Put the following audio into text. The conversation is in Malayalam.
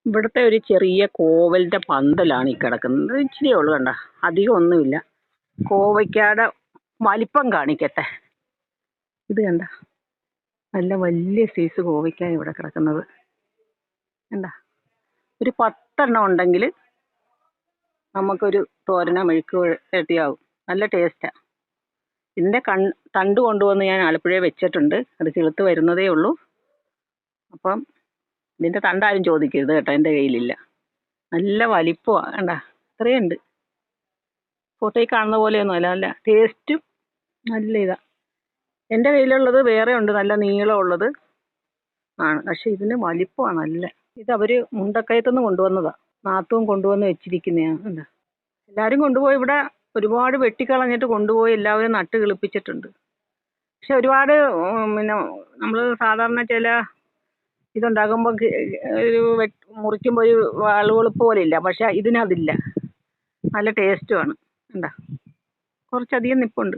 ഇവിടുത്തെ ഒരു ചെറിയ കോവലിന്റെ പന്തലാണ് ഈ കിടക്കുന്നത്. ഇച്ചിരിയേ ഉള്ളൂ, കണ്ട, അധികം ഒന്നുമില്ല. കോവയ്ക്കാടെ വലിപ്പം കാണിക്കട്ടെ. ഇത് കണ്ട, നല്ല വലിയ സൈസ് കോവയ്ക്ക ഇവിടെ കിടക്കുന്നത്. കണ്ട, ഒരു 10 ഉണ്ടെങ്കിൽ നമുക്കൊരു തോരനോ മെഴുക്ക് പുരട്ടിയാവും. നല്ല ടേസ്റ്റാണ്. ഇതിൻ്റെ തണ്ട് കൊണ്ടുവന്ന് ഞാൻ ആലപ്പുഴയിൽ വെച്ചിട്ടുണ്ട്. അത് കിളുത്ത് വരുന്നതേ ഉള്ളൂ. അപ്പം ഇതിൻ്റെ തണ്ടാരും ചോദിക്കരുത് കേട്ടോ, എൻ്റെ കയ്യിലില്ല. നല്ല വലിപ്പമാണ്, കണ്ട, ഇത്രയുണ്ട്. ഫോട്ടോയിൽ കാണുന്ന പോലെയൊന്നും അല്ല, നല്ല ടേസ്റ്റും നല്ല ഇതാണ്. എൻ്റെ കയ്യിലുള്ളത് വേറെ ഉണ്ട്, നല്ല നീളമുള്ളത് ആണ്. പക്ഷെ ഇതിന് വലിപ്പമാണ് നല്ല. ഇത് അവർ മുണ്ടക്കയത്തുനിന്ന് കൊണ്ടുവന്നതാണ്. നാത്തും കൊണ്ടുവന്ന് വെച്ചിരിക്കുന്നതാണ്. കണ്ട, എല്ലാവരും കൊണ്ടുപോയി ഇവിടെ ഒരുപാട് വെട്ടിക്കളഞ്ഞിട്ട് കൊണ്ടുപോയി എല്ലാവരും നട്ട് കിളിപ്പിച്ചിട്ടുണ്ട്. പക്ഷെ ഒരുപാട് പിന്നെ നമ്മൾ സാധാരണ ചില ഇതുണ്ടാകുമ്പോൾ ഒരു മുറിക്കുമ്പോൾ ഒരു വാളുകൊളുപ്പ് പോലെ ഇല്ല. പക്ഷെ ഇതിനതില്ല. നല്ല ടേസ്റ്റുമാണ്. കണ്ട, കുറച്ചധികം നിപ്പുണ്ട്.